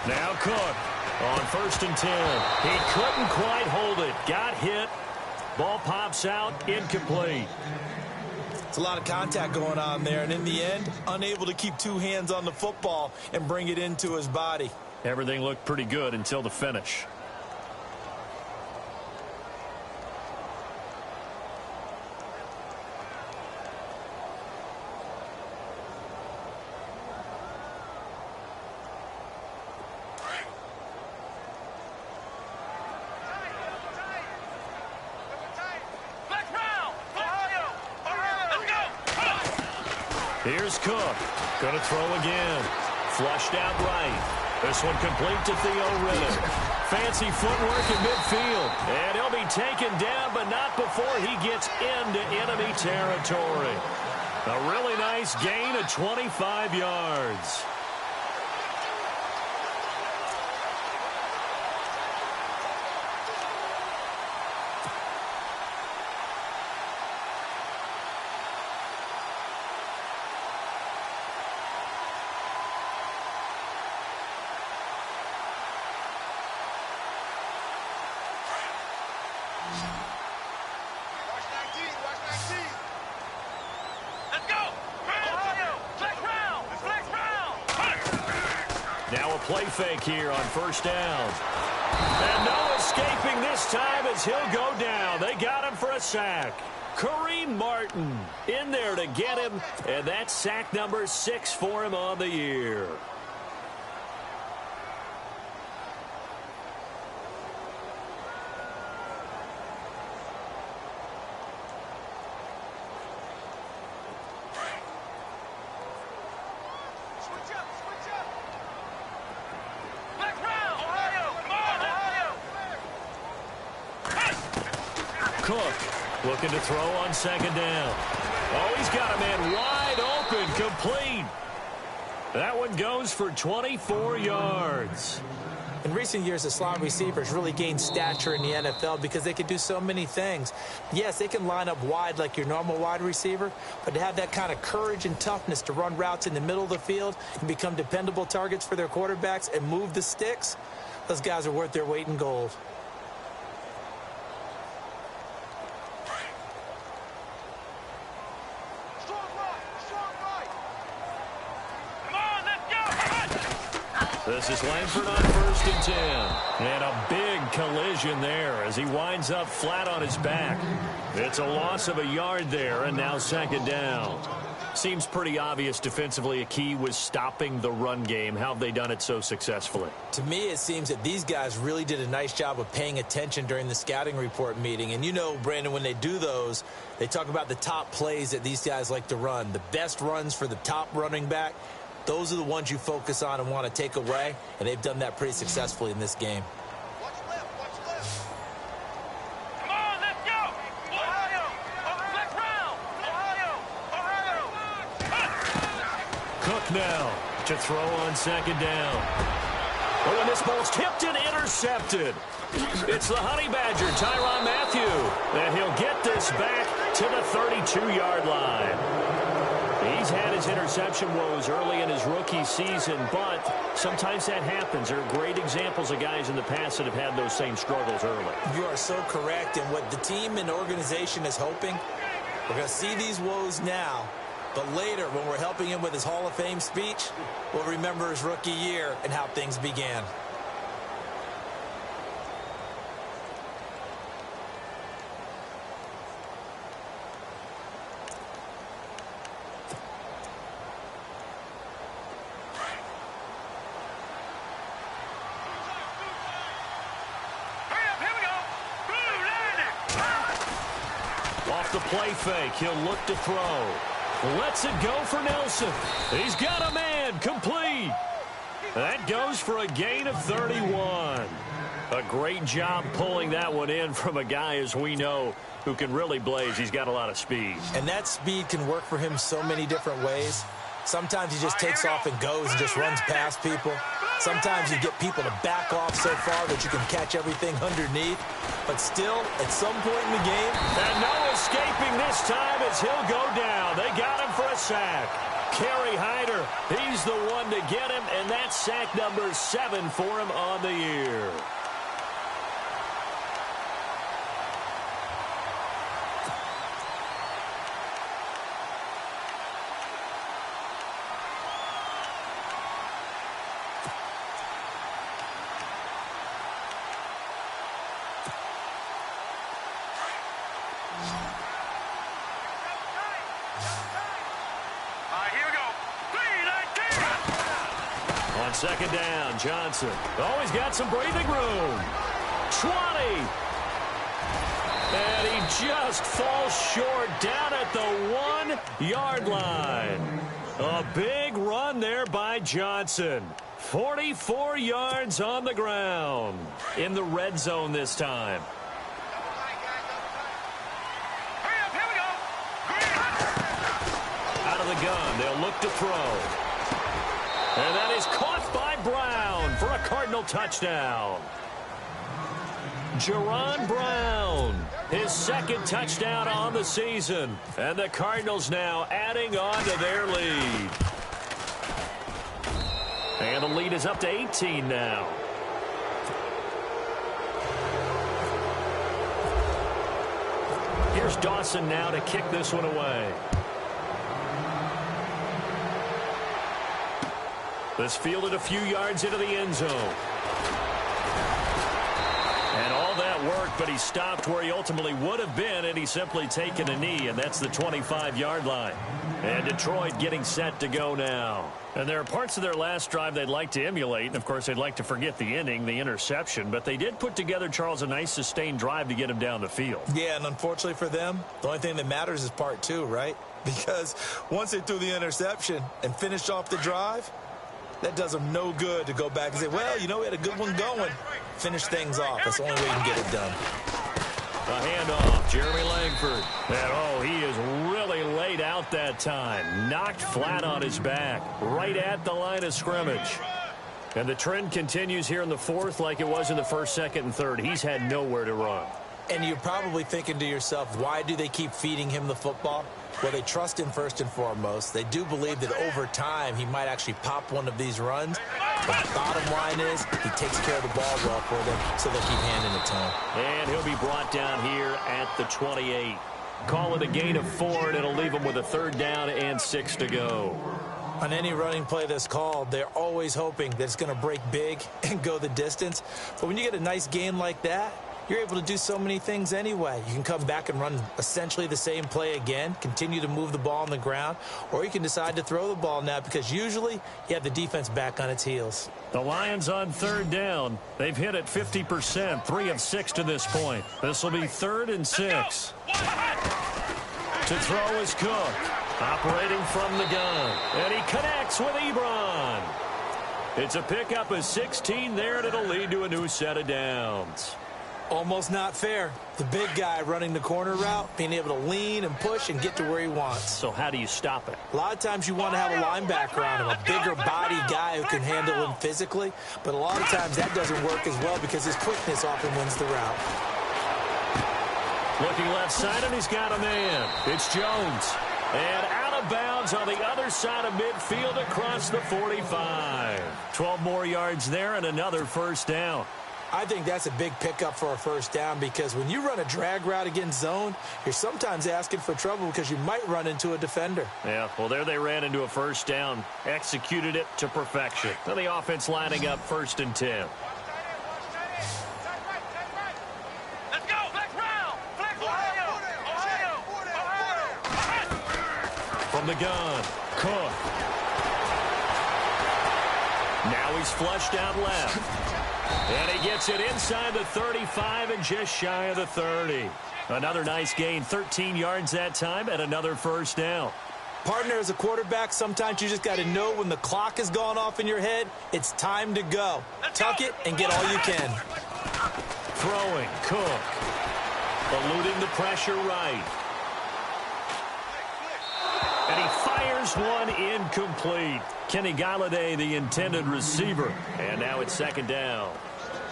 Now Cook on 1st and 10. He couldn't quite hold it. Got hit. Ball pops out. Incomplete. It's a lot of contact going on there, and in the end, unable to keep 2 hands on the football and bring it into his body. Everything looked pretty good until the finish. Here's Cook. Going to throw again. Flushed out right. This one complete to Theo Riddick. Fancy footwork in midfield. And he'll be taken down, but not before he gets into enemy territory. A really nice gain of 25 yards. Now a play fake here on 1st down. And no escaping this time as he'll go down. They got him for a sack. Kareem Martin in there to get him. And that's sack number 6 for him on the year. Cook looking to throw on 2nd down. Oh, he's got a man wide open, complete. That one goes for 24 yards. In recent years, the slot receivers really gained stature in the NFL because they can do so many things. Yes, they can line up wide like your normal wide receiver, but to have that kind of courage and toughness to run routes in the middle of the field and become dependable targets for their quarterbacks and move the sticks, those guys are worth their weight in gold. This is Langford on 1st and 10. And a big collision there as he winds up flat on his back. It's a loss of a yard there, and now 2nd down. Seems pretty obvious defensively a key was stopping the run game. How have they done it so successfully? To me, it seems that these guys really did a nice job of paying attention during the scouting report meeting. And you know, Brandon, when they do those, they talk about the top plays that these guys like to run. The best runs for the top running back, those are the ones you focus on and want to take away. And they've done that pretty successfully in this game. Now to throw on 2nd down. Oh, and this ball's tipped and intercepted. It's the Honey Badger, Tyrann Mathieu, and he'll get this back to the 32-yard line. He's had his interception woes early in his rookie season, but sometimes that happens. There are great examples of guys in the past that have had those same struggles early. You are so correct, and what the team and organization is hoping, we're going to see these woes now. But later, when we're helping him with his Hall of Fame speech, we'll remember his rookie year and how things began. Off the play fake, he'll look to throw. Lets it go for Nelson. He's got a man, complete. That goes for a gain of 31. A great job pulling that one in from a guy, as we know, who can really blaze. He's got a lot of speed. And that speed can work for him so many different ways. Sometimes he just takes off and goes and just runs past people. Sometimes you get people to back off so far that you can catch everything underneath. But still, at some point in the game, and no escaping this time as he'll go down. They got him for a sack. Kerry Hyder, he's the one to get him, and that's sack number 7 for him on the year. On 2nd down, Johnson. Oh, he's got some breathing room. 20. And he just falls short down at the 1-yard line. A big run there by Johnson. 44 yards on the ground. In the red zone this time. Out of the gun, they'll look to throw. And that is caught by Brown for a Cardinal touchdown. Jerron Brown, his 2nd touchdown on the season. And the Cardinals now adding on to their lead. And the lead is up to 18 now. Here's Dawson now to kick this one away. This fielded a few yards into the end zone. And all that worked, but he stopped where he ultimately would have been, and he's simply taken a knee, and that's the 25-yard line. And Detroit getting set to go now. And there are parts of their last drive they'd like to emulate, and of course they'd like to forget the inning, the interception, but they did put together, Charles, a nice sustained drive to get him down the field. Yeah, and unfortunately for them, the only thing that matters is part 2, right? Because once they threw the interception and finished off the drive, that does them no good to go back and say, well, you know, we had a good one going. Finish things off. That's the only way you can get it done. A handoff, Jeremy Langford. And, oh, he is really laid out that time. Knocked flat on his back, right at the line of scrimmage. And the trend continues here in the 4th like it was in the 1st, 2nd, and 3rd. He's had nowhere to run. And you're probably thinking to yourself, why do they keep feeding him the football? Well, they trust him first and foremost. They do believe that over time he might actually pop one of these runs. But the bottom line is he takes care of the ball well for them, so they keep handing it to him. And he'll be brought down here at the 28. Call it a gain of 4, and it'll leave him with a 3rd down and 6 to go. On any running play that's called, they're always hoping that it's going to break big and go the distance. But when you get a nice game like that, you're able to do so many things anyway. You can come back and run essentially the same play again, continue to move the ball on the ground, or you can decide to throw the ball now because usually you have the defense back on its heels. The Lions on third down. They've hit it 50%, 3 of 6 to this point. This will be 3rd and 6. To throw is Cook, operating from the gun, and he connects with Ebron. It's a pickup of 16 there, and it'll lead to a new set of downs. Almost not fair. The big guy running the corner route, being able to lean and push and get to where he wants. So how do you stop it? A lot of times you want to have a linebacker on him, a bigger body guy who can handle him physically. But a lot of times that doesn't work as well because his quickness often wins the route. Looking left side, and he's got a man. It's Jones. And out of bounds on the other side of midfield across the 45. 12 more yards there and another first down. I think that's a big pickup for a first down because when you run a drag route against zone, you're sometimes asking for trouble because you might run into a defender. Yeah, well, there they ran into a first down, executed it to perfection. Now the offense lining up 1st and 10. Let's go. Flex round. Flex Ohio. From the gun, Cook. Now he's flushed out left. And he gets it inside the 35 and just shy of the 30. Another nice gain, 13 yards that time, and another first down. Partner, as a quarterback, sometimes you just got to know when the clock has gone off in your head, it's time to go. Tuck it and get all you can. Throwing, Cook. Eluding the pressure right. And he fires one incomplete. Kenny Galladay, the intended receiver. And now it's 2nd down.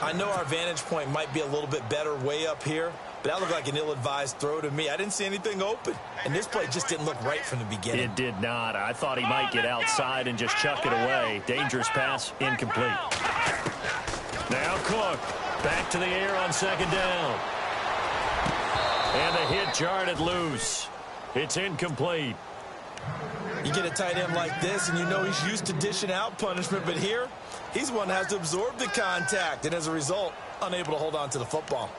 I know our vantage point might be a little bit better way up here, but that looked like an ill-advised throw to me. I didn't see anything open. And this play just didn't look right from the beginning. It did not. I thought he might get outside and just chuck it away. Dangerous pass, incomplete. Now Cook, back to the air on 2nd down. And the hit jarred it loose. It's incomplete. You get a tight end like this, and you know he's used to dishing out punishment, but here, he's one that has to absorb the contact, and as a result, unable to hold on to the football.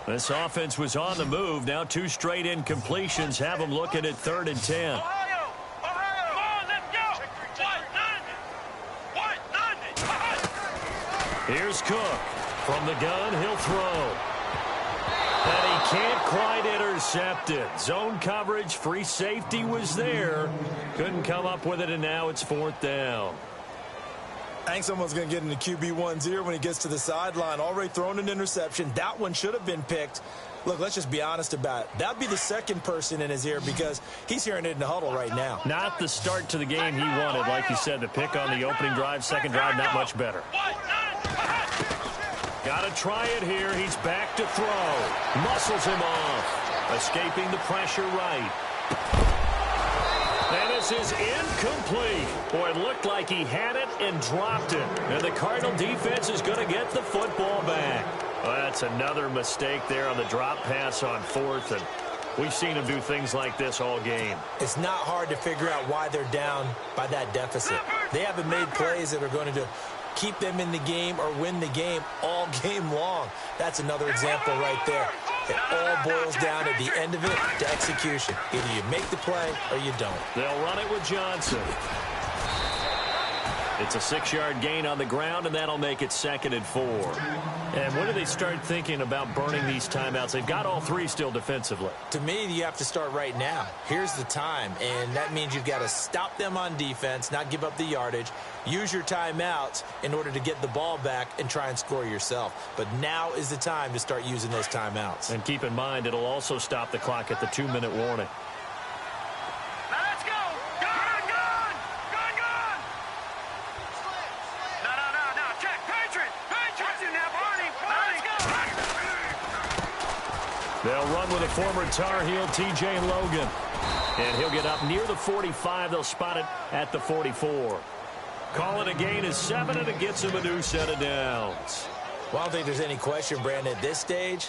This offense was on the move. Now 2 straight incompletions have them looking at 3rd and 10. Ohio. Come on, let's go. Here's Cook. From the gun, he'll throw. And he can't quite intercept it. Zone coverage, free safety was there. Couldn't come up with it, and now it's 4th down. I think someone's going to get into QB1's ear when he gets to the sideline. Already thrown an interception. That one should have been picked. Look, let's just be honest about it. That would be the second person in his ear because he's hearing it in the huddle right now. Not the start to the game he wanted. Like you said, the pick on the opening drive, second drive, not much better. Got to try it here. He's back to throw. Muscles him off. Escaping the pressure right. And this is incomplete. Boy, it looked like he had it and dropped it. And the Cardinal defense is going to get the football back. Well, that's another mistake there on the drop pass on 4th. And we've seen him do things like this all game. It's not hard to figure out why they're down by that deficit. They haven't made plays that are going to keep them in the game or win the game all game long. That's another example right there. It all boils down at the end of it to execution. Either you make the play or you don't. They'll run it with Johnson. It's a 6-yard gain on the ground, and that'll make it 2nd and 4. And when do they start thinking about burning these timeouts? They've got all 3 still defensively. To me, you have to start right now. Here's the time, and that means you've got to stop them on defense, not give up the yardage, use your timeouts in order to get the ball back and try and score yourself. But now is the time to start using those timeouts. And keep in mind, it'll also stop the clock at the 2-minute warning. They'll run with a former Tar Heel, T.J. Logan. And he'll get up near the 45. They'll spot it at the 44. Call it a gain of 7, and it gets him a new set of downs. Well, I don't think there's any question, Brandon, at this stage.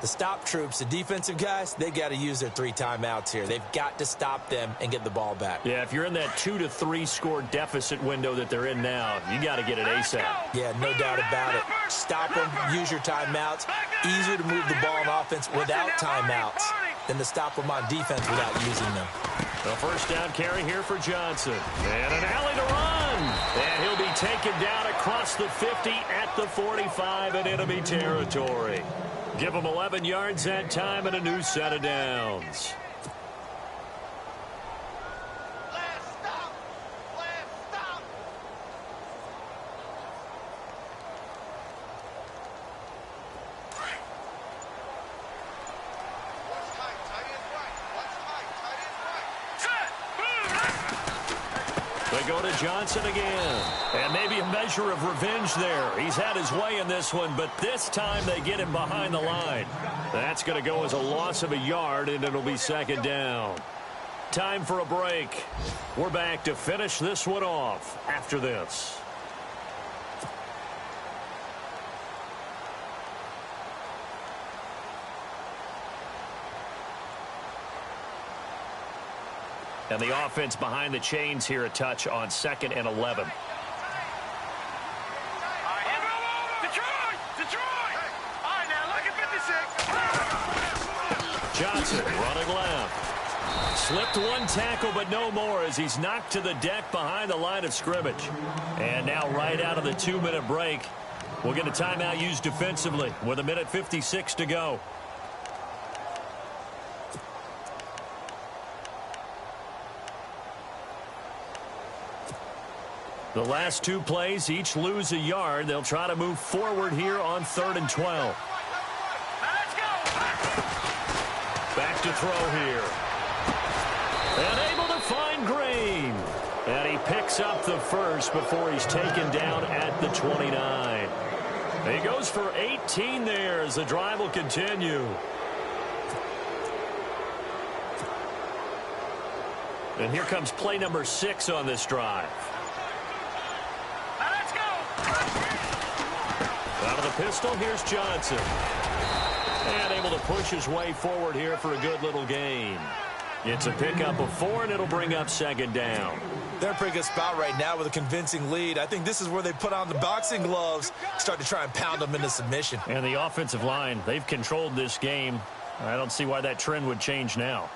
The stop troops, the defensive guys, they got to use their 3 timeouts here. They've got to stop them and get the ball back. Yeah, if you're in that 2 to 3 score deficit window that they're in now, you got to get it ASAP. Yeah, no doubt about it. Stop them, use your timeouts. Easier to move the ball on offense without timeouts than to stop them on defense without using them. The first down carry here for Johnson. And an alley to run. And he'll be taken down across the 50 at the 45 in enemy territory. Give him 11 yards that time and a new set of downs. They go to Johnson again. And maybe a measure of revenge there. He's had his way in this one, but this time they get him behind the line. That's going to go as a loss of a yard, and it'll be second down. Time for a break. We're back to finish this one off after this. And the offense behind the chains here a touch on 2nd and 11. Johnson running left. Slipped one tackle, but no more as he's knocked to the deck behind the line of scrimmage. And now right out of the 2-minute break, we'll get a timeout used defensively with 1:56 to go. The last 2 plays each lose a yard. They'll try to move forward here on 3rd and 12. Back to throw here. And able to find Green. And he picks up the first before he's taken down at the 29. He goes for 18 there as the drive will continue. And here comes play number 6 on this drive. Out of the pistol, here's Johnson. And able to push his way forward here for a good little gain. It's a pickup of 4, and it'll bring up second down. They're in a pretty good spot right now with a convincing lead. I think this is where they put on the boxing gloves, start to try and pound them into submission. And the offensive line, they've controlled this game. I don't see why that trend would change now.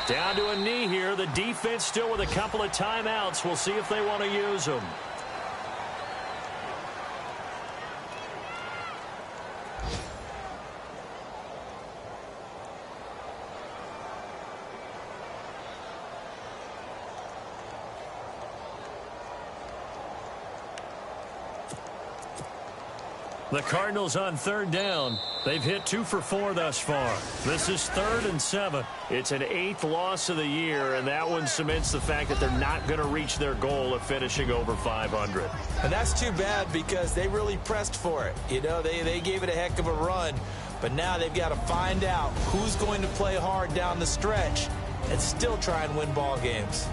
Down to a knee here. The defense still with a couple of timeouts. We'll see if they want to use them. The Cardinals on 3rd down. They've hit 2 for 4 thus far. This is 3rd and 7. It's an 8th loss of the year, and that one cements the fact that they're not going to reach their goal of finishing over 500. And that's too bad because they really pressed for it. You know, they gave it a heck of a run, but now they've got to find out who's going to play hard down the stretch and still try and win ball games.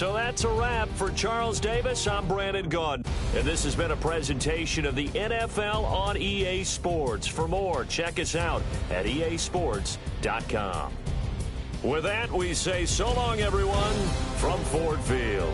So that's a wrap for Charles Davis. I'm Brandon Gaudin. And this has been a presentation of the NFL on EA Sports. For more, check us out at easports.com. With that, we say so long, everyone, from Ford Field.